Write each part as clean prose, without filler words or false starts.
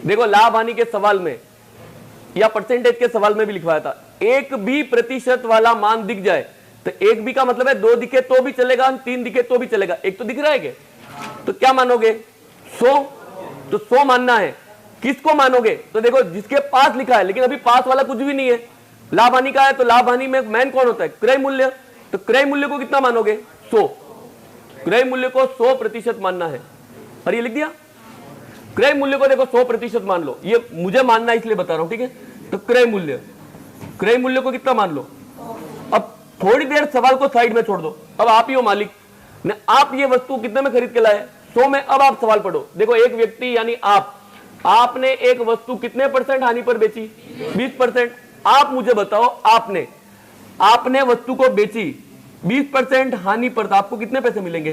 देखो लाभ हानि के सवाल में या परसेंटेज के सवाल में भी लिखवाया था, एक भी प्रतिशत वाला मान दिख जाए तो एक भी का मतलब है 2 दिखे तो भी चलेगा, 3 दिखे तो भी चलेगा, एक तो दिख रहा है क्या? तो क्या मानोगे? 100। तो 100 मानना है। किसको मानोगे? तो देखो जिसके पास लिखा है, लेकिन अभी पास वाला कुछ भी नहीं है, लाभ हानि का है, तो लाभ हानि में मैन कौन होता है? क्रय मूल्य। तो क्रय मूल्य को कितना मानोगे? 100। क्रय मूल्य को 100% मानना है। और ये लिख दिया, क्रय मूल्य को देखो 100% मान लो, ये मुझे मानना है इसलिए बता रहा हूं, ठीक है? तो क्रय मूल्य को कितना मान लो? अब थोड़ी देर सवाल को साइड में छोड़ दो, अब आप ही हो मालिक ने, आप ये वस्तु कितने में खरीद के लाए? 100 में। अब आप सवाल पढ़ो, देखो एक व्यक्ति यानी आपने एक वस्तु कितने % हानि पर बेची? 20%। आप मुझे बताओ, आपने वस्तु को बेची 20% हानि पर, तो आपको कितने पैसे मिलेंगे?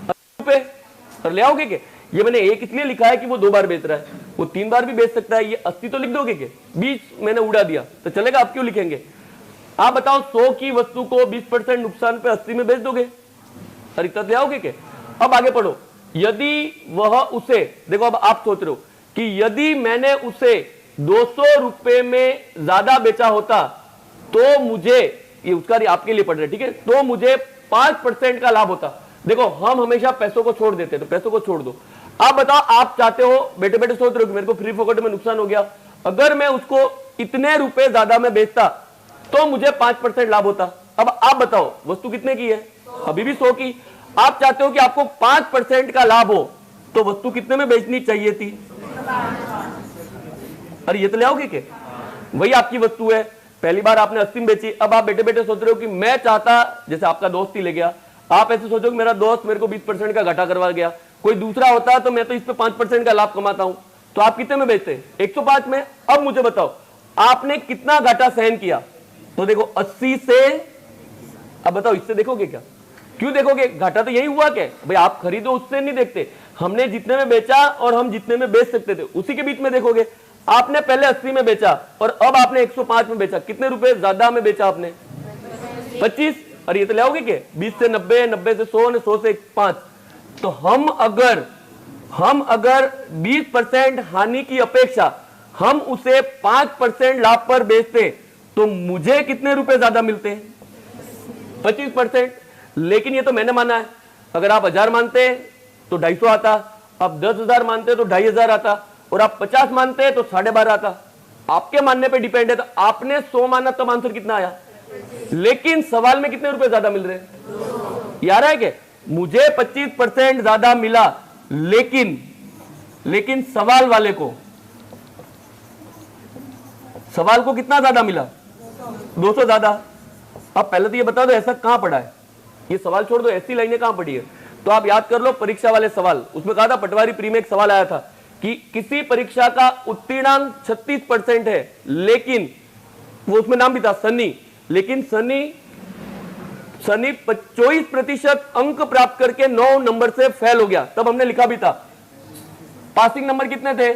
80 रुपए। और ले आओगे क्या? ये मैंने एक इसलिए लिखा है कि वो 2 बार बेच रहा है, वो 3 बार भी बेच सकता है, ये 80 तो लिख दोगे क्या? 20 मैंने उड़ा दिया तो चलेगा, आप क्यों लिखेंगे? आप बताओ 100 की वस्तु को 20% नुकसान पे 80 में बेच दोगे? अरे इतना ले आओगे क्या? अब आगे पढ़ो, यदि वह उसे, देखो अब आप सोच रहे हो कि यदि मैंने उसे 200 रुपए में ज्यादा बेचा होता तो मुझे, ये उसका आपके लिए पढ़ रहे, ठीक है, तो मुझे 5% का लाभ होता। देखो हम हमेशा पैसों को छोड़ देते हैं, तो पैसों को छोड़ दो। आप बताओ, आप चाहते हो, बैठे बैठे सोच रहे हो कि मेरे को फ्री फोकट में नुकसान हो गया, अगर मैं उसको इतने रुपए ज्यादा में बेचता तो मुझे 5% लाभ होता। अब आप बताओ वस्तु कितने की है? अभी भी 100 की। आप चाहते हो कि आपको 5% का लाभ हो, तो वस्तु कितने में बेचनी चाहिए थी? अरे ये तो ले आओगे क्या? वही आपकी वस्तु है, पहली बार आपने 80 में बेची, अब आप बैठे बैठे सोच रहे हो कि मैं चाहता, जैसे आपका दोस्त ही ले गया, आप ऐसे सोचो कि मेरा दोस्त मेरे को 20% का घाटा करवा गया, कोई दूसरा होता तो मैं तो इस पे 5% का लाभ कमाता हूं, तो आप कितने में बेचते? 105 में। अब मुझे बताओ आपने कितना घाटा सहन किया? तो देखो 80 से, अब बताओ इससे देखोगे क्या? क्यों देखोगे? घाटा तो यही हुआ क्या भाई, आप खरीदो उससे नहीं देखते, हमने जितने में बेचा और हम जितने में बेच सकते थे उसी के बीच में देखोगे। आपने पहले 80 में बेचा और अब आपने 105 में बेचा, कितने रुपए ज्यादा में बेचा आपने? 25। और ये तो ले आओगे क्या? 20 से 90, 90 से 100, 100 से 5। तो हम अगर 20% हानि की अपेक्षा हम उसे 5% लाभ पर बेचते तो मुझे कितने रुपए ज्यादा मिलते हैं? 25%। लेकिन ये तो मैंने माना है, अगर आप 1000 मानते तो 250 आता, आप 10,000 मानते तो 2500 आता, और आप 50 मानते तो 12.5 आता। आपके मानने पे डिपेंड है। तो आपने 100 माना तब आंसर कितना आया, लेकिन सवाल में कितने रुपए ज्यादा मिल रहे हैं? यार है कि मुझे 25% ज्यादा मिला, लेकिन सवाल वाले को, सवाल को कितना ज्यादा मिला? 200 ज्यादा। अब पहले तो ये बता दो ऐसा कहां पढ़ा है? ये सवाल छोड़ दो, ऐसी लाइनें कहां पढ़ी है? तो आप याद कर लो परीक्षा वाले सवाल, उसमें कहा था पटवारी प्री में एक सवाल आया था कि किसी परीक्षा का उत्तीर्णांक 36% है, लेकिन वो उसमें नाम भी था सनी, लेकिन सनी 24% अंक प्राप्त करके 9 नंबर से फेल हो गया। तब हमने लिखा भी था पासिंग नंबर कितने थे?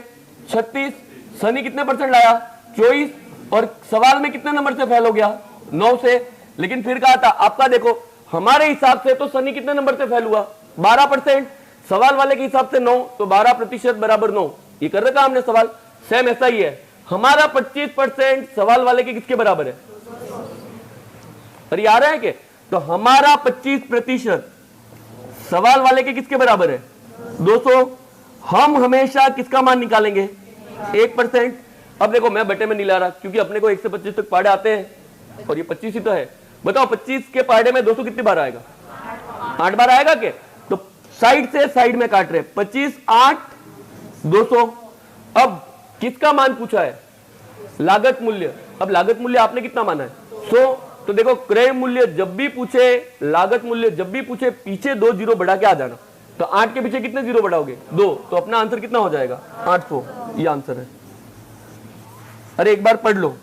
36। सनी कितने % लाया? 24। और सवाल में कितने नंबर से फेल हो गया? 9 से। लेकिन फिर कहा था आपका देखो हमारे हिसाब से तो सनी कितने नंबर से फेल हुआ? 12%। सवाल वाले के हिसाब से 9, तो 12% बराबर 9। ये कर रखा हमने सवाल, सेम ऐसा ही है। हमारा 25% सवाल वाले के किसके बराबर है? अरे आ रहा है क्या? तो हमारा 25% सवाल वाले के किसके बराबर है? 200। हम हमेशा किसका मान निकालेंगे? 1%। अब देखो मैं बटे में नहीं ला रहा क्योंकि अपने को 1 से 25 तक पहाड़े आते हैं और ये 25 ही तो है। बताओ 25 के पहाड़े में 200 कितनी बार आएगा? 8 बार आएगा क्या? तो साइड से साइड में काट रहे, 25, 8, 200। अब किसका मान पूछा है? लागत मूल्य। अब लागत मूल्य आपने कितना माना है? 100। तो देखो क्रय मूल्य जब भी पूछे, लागत मूल्य जब भी पूछे, पीछे 2 जीरो बढ़ा के आ जाना। तो 8 के पीछे कितने जीरो बढ़ाओगे? 2। तो अपना आंसर कितना हो जाएगा? 800। ये आंसर है। अरे एक बार पढ़ लो,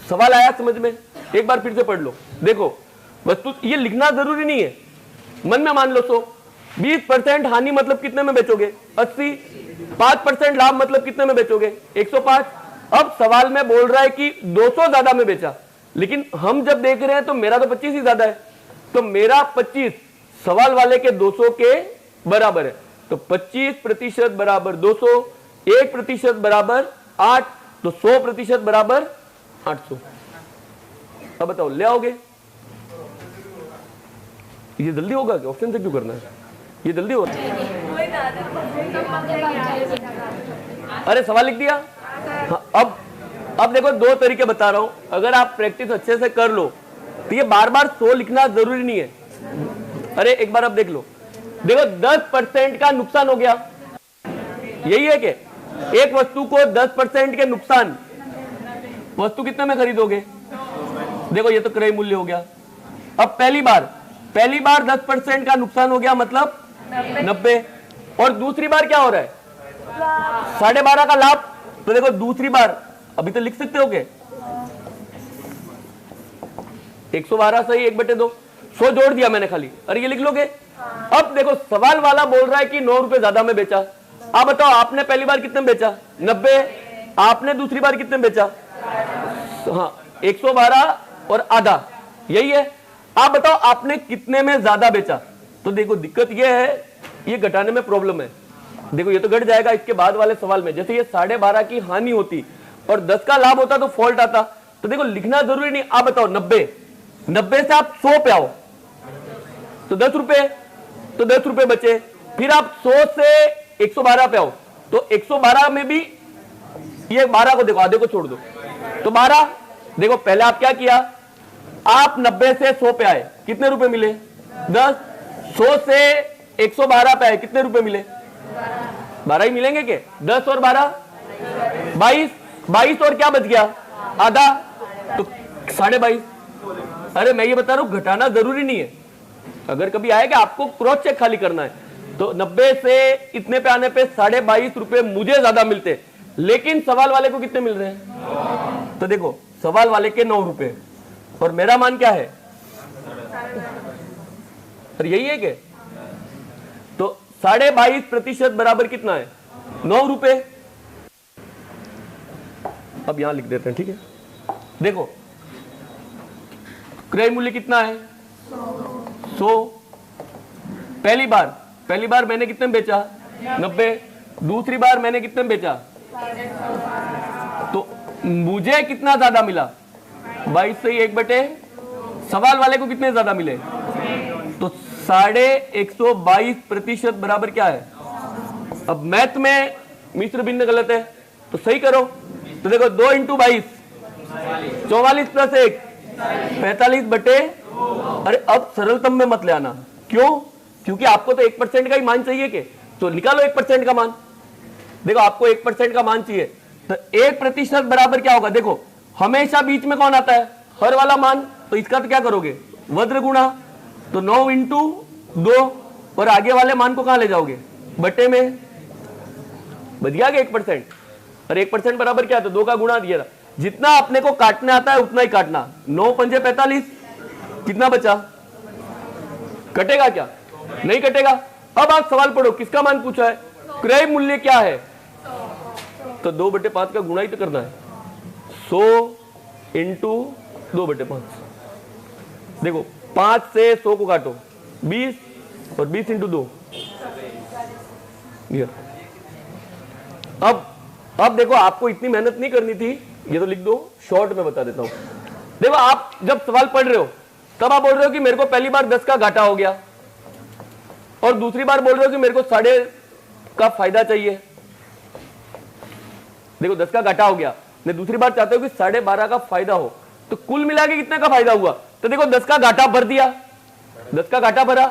सवाल आया समझ में? एक बार फिर से पढ़ लो। देखो वस्तु ये लिखना जरूरी नहीं है, मन में मान लो 100। 20% हानि मतलब कितने में बेचोगे? 80। 5% लाभ मतलब कितने में बेचोगे? 105। अब सवाल में बोल रहा है कि 200 ज्यादा में बेचा, लेकिन हम जब देख रहे हैं तो मेरा तो 25 ही ज्यादा है, तो मेरा 25 सवाल वाले के 200 के बराबर है। तो 25% बराबर 200, 1% बराबर 8, तो 100% बराबर 800। अब बताओ ले आओगे? ये जल्दी होगा क्या? ऑप्शन से क्यों करना है? ये जल्दी होगा। अरे सवाल लिख दिया। हाँ, अब देखो दो तरीके बता रहा हूं, अगर आप प्रैक्टिस अच्छे से कर लो तो ये बार बार 100 लिखना जरूरी नहीं है। अरे एक बार अब देख लो, देखो 10% का नुकसान हो गया, यही है कि एक वस्तु को 10% के नुकसान, वस्तु कितने में खरीदोगे? देखो ये तो क्रय मूल्य हो गया। अब पहली बार 10% का नुकसान हो गया मतलब 90, और दूसरी बार क्या हो रहा है? 12.5 का लाभ। तो देखो दूसरी बार अभी तो लिख सकते हो क्या? 112 सही 1/2, 100 जोड़ दिया मैंने खाली। अरे ये लिख लोगे? अब देखो सवाल वाला बोल रहा है कि 9 रुपए ज्यादा में बेचा। आप बताओ आपने पहली बार कितने में बेचा? 90। आपने दूसरी बार कितने में बेचा? हाँ 112 और आधा, यही है। आप बताओ आपने कितने में ज्यादा बेचा? तो देखो दिक्कत ये है, ये घटाने में प्रॉब्लम है। देखो ये तो घट जाएगा इसके बाद वाले सवाल में। जैसे ये 12.5 की हानि होती और 10 का लाभ होता तो फॉल्ट आता। तो देखो लिखना जरूरी नहीं। आप बताओ 90 से आप 100 पे आओ तो 10 रुपए, तो 10 रुपए बचे। फिर आप 100 से 112 पे आओ तो 112 में भी ये 12 को देखो, आधे को छोड़ दो तो 12। देखो पहले आप क्या किया, आप 90 से 100 पे आए, कितने रुपए मिले? 10। 100 से 112 पे आए, कितने रुपए मिले? 12 ही मिलेंगे के? 10 और 12 22 और क्या बच गया? आधा, तो 22.5। अरे मैं ये बता रहा हूं घटाना जरूरी नहीं है। अगर कभी आएगा आपको क्रॉस चेक खाली करना है तो 90 से इतने पे आने पे 22.5 रुपए मुझे ज्यादा मिलते, लेकिन सवाल वाले को कितने मिल रहे हैं? तो देखो सवाल वाले के 9 रुपए और मेरा मान क्या है? और यही है कि तो 22.5% बराबर कितना है? 9 रुपए। अब यहां लिख देते हैं, ठीक है। देखो क्रय मूल्य कितना है? 100। पहली बार मैंने कितने में बेचा? 90। दूसरी बार मैंने कितने में बेचा? तो मुझे कितना ज्यादा मिला? 22 से 1/, सवाल वाले को कितने ज्यादा मिले? तो 122% बराबर क्या है? अब मैथ में मिश्र भिन्न गलत है तो सही करो। तो देखो 2 × 22 44 + 1 45/, अरे अब सरलतम में मत ले आना। क्यों? क्योंकि आपको तो 1% का ही मान चाहिए के, तो निकालो 1% का मान। देखो आपको 1% का मान चाहिए तो 1% बराबर क्या होगा? देखो हमेशा बीच में कौन आता है? हर वाला मान। तो इसका तो क्या करोगे? वज्र गुणा, तो 9 × 2 और आगे वाले मान को कहां ले जाओगे? बटे में। बच गया 1%। और 1% बराबर क्या है? तो 2 का गुणा दिया। जितना अपने को काटने आता है उतना ही काटना। 9 × 5 = 45, कितना बचा? कटेगा क्या? नहीं कटेगा। अब आप सवाल पढ़ो, किसका मान पूछा है? क्रय मूल्य क्या है? तो 2/5 का गुणा ही तो करना है। 100 × 2/5। देखो 5 से 100 को काटो 20 और 20 × 2। अब देखो आपको इतनी मेहनत नहीं करनी थी, ये तो लिख दो, शॉर्ट में बता देता हूं। देखो आप जब सवाल पढ़ रहे हो तब आप बोल रहे हो कि मेरे को पहली बार 10 का घाटा हो गया और दूसरी बार बोल रहे हो कि मेरे को 1.5 का फायदा चाहिए। देखो 10 का घाटा हो गया, मैं दूसरी बार चाहता हूं कि 12.5 का फायदा हो, तो कुल मिला के कितने का फायदा हुआ? तो देखो 10 का घाटा भर दिया, 10 का घाटा भरा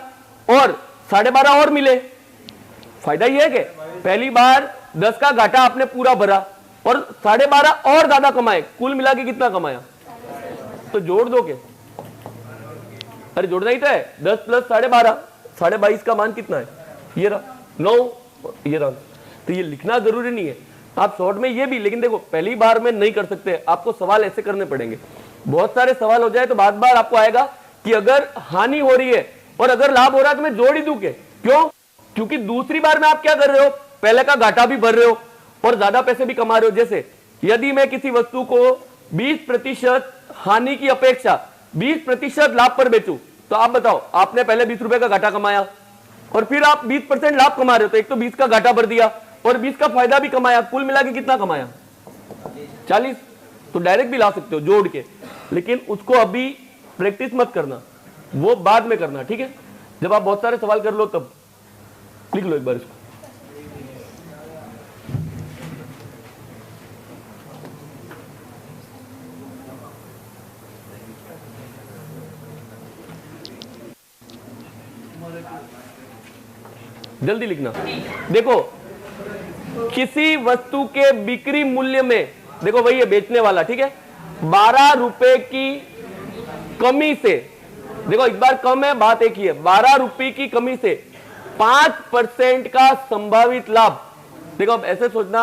और 12.5 और मिले। फायदा ये है कि पहली बार 10 का घाटा आपने पूरा भरा और 12.5 और ज्यादा कमाए, कुल मिला के कितना कमाया? तो जोड़ दो के? अरे जोड़ना ही तो है। 10 + 12.5, 22.5 का मान कितना है? ये रहा 9, ये रहा। तो ये लिखना जरूरी नहीं है, आप शॉर्ट में ये भी, लेकिन देखो पहली बार में नहीं कर सकते, आपको सवाल ऐसे करने पड़ेंगे। बहुत सारे सवाल हो जाए तो बार बार आपको आएगा कि अगर हानि हो रही है और अगर लाभ हो रहा है तो मैं जोड़ ही दूं के? क्यों? क्योंकि दूसरी बार में आप क्या कर रहे हो? पहले का घाटा भी भर रहे हो और ज्यादा पैसे भी कमा रहे हो। जैसे यदि मैं किसी वस्तु को 20% हानि की अपेक्षा 20% लाभ पर बेचूं, तो आप बताओ आपने पहले 20 रुपए का घाटा कमाया और फिर आप 20% लाभ कमा रहे हो, तो एक तो 20 का घाटा भर दिया और 20 का फायदा भी कमाया, कुल मिला के कितना कमाया 40। तो डायरेक्ट भी ला सकते हो जोड़ के, लेकिन उसको अभी प्रैक्टिस मत करना, वो बाद में करना, ठीक है। जब आप बहुत सारे सवाल कर लो तब लिख लो एक बार इसको। जल्दी लिखना। देखो किसी वस्तु के बिक्री मूल्य में, देखो वही है बेचने वाला, ठीक है, 12 रुपए की कमी से, देखो एक बार कम है, बात एक ही है, 12 रुपए की कमी से 5% का संभावित लाभ। देखो अब ऐसे सोचना,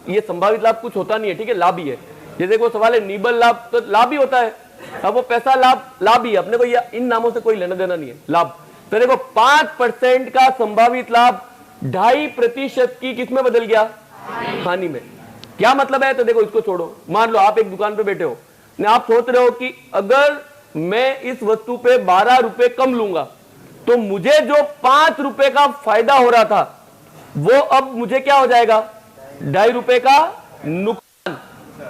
ये संभावित लाभ कुछ होता नहीं है, ठीक है, लाभ ही है। जैसे कोई सवाल है निबल लाभ, तो लाभ ही होता है, अब वो पैसा लाभ ही है, अपने को इन नामों से कोई लेना देना नहीं है, लाभ। तो देखो 5% का संभावित लाभ 2.5% की किसमें बदल गया, हानि में। क्या मतलब है, तो देखो इसको छोड़ो, मान लो आप एक दुकान पे बैठे हो, आप सोच रहे हो कि अगर मैं इस वस्तु पे 12 रुपए कम लूंगा तो मुझे जो 5 रुपए का फायदा हो रहा था वो अब मुझे क्या हो जाएगा, 2.5 रुपए का नुकसान।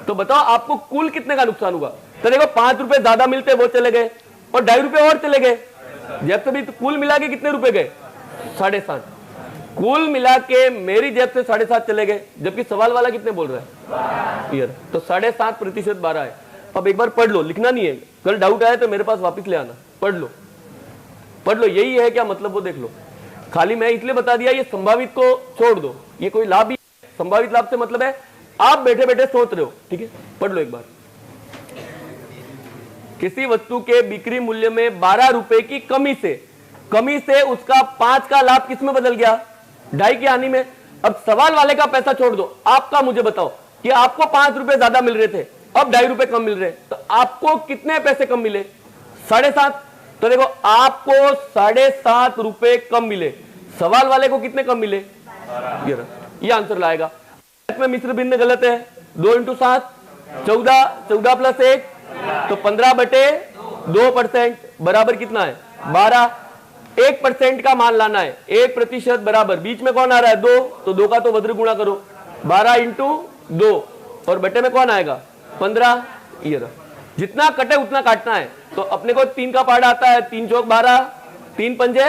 तो बताओ आपको कुल कितने का नुकसान हुआ। तो देखो 5 रुपए ज्यादा मिलते वो चले गए और 2.5 रुपए और चले गए, जेब से भी तो कुल मिला के कितने रुपए गए, 7.5। कुल मिला के मेरी जेब से 7.5 चले गए, जबकि सवाल वाला कितने बोल रहा है यार, तो 7.5% 12 है। अब एक बार पढ़ लो, लिखना नहीं है, कल डाउट आया तो मेरे पास वापस ले आना, पढ़ लो, यही है क्या मतलब वो देख लो। खाली मैं इसलिए बता दिया, ये संभावित को छोड़ दो, ये कोई लाभ ही, संभावित लाभ से मतलब है आप बैठे बैठे सोच रहे हो, ठीक है, पढ़ लो एक बार। किसी वस्तु के बिक्री मूल्य में 12 रुपए की कमी से उसका 5 का लाभ किसमें बदल गया, 2.5 की हानि में। अब सवाल वाले का पैसा छोड़ दो, आपका मुझे बताओ कि आपको 5 रुपए ज्यादा मिल रहे थे, अब 2.5 रुपए कम मिल रहे, तो आपको कितने पैसे कम मिले, 7.5। तो देखो आपको 7.5 रुपए कम मिले, सवाल वाले को कितने कम मिले, ये आंसर लाएगा। में मिश्र भिन्न गलत है, 2 × 7 14, 14 + 1 तो 15/2% बराबर कितना है 12। 1% का मान लाना है, 1% बराबर, बीच में कौन आ रहा है 2, तो 2 का तो वज्र गुणा करो, 12 × 2 और बटे में कौन आएगा 15। ये जितना कटे उतना काटना है, तो अपने को 3 का पार्ट आता है, 3 चौक 12, 3 पंजे,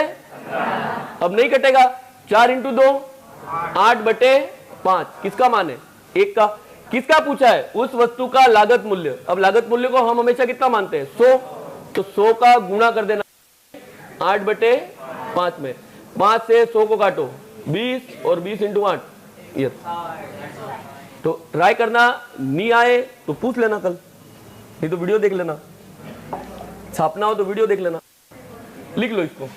अब नहीं कटेगा, 4 × 2 8/5, किसका मान है 1 का। किसका पूछा है, उस वस्तु का लागत मूल्य। अब लागत मूल्य को हम हमेशा कितना मानते हैं 100, तो 100 का गुणा कर देना 8/5 में, 5 से 100 को काटो 20 और 20 × 8, यस। तो ट्राई करना, नहीं आए तो पूछ लेना कल, नहीं तो वीडियो देख लेना, छापना हो तो वीडियो देख लेना, लिख लो इसको।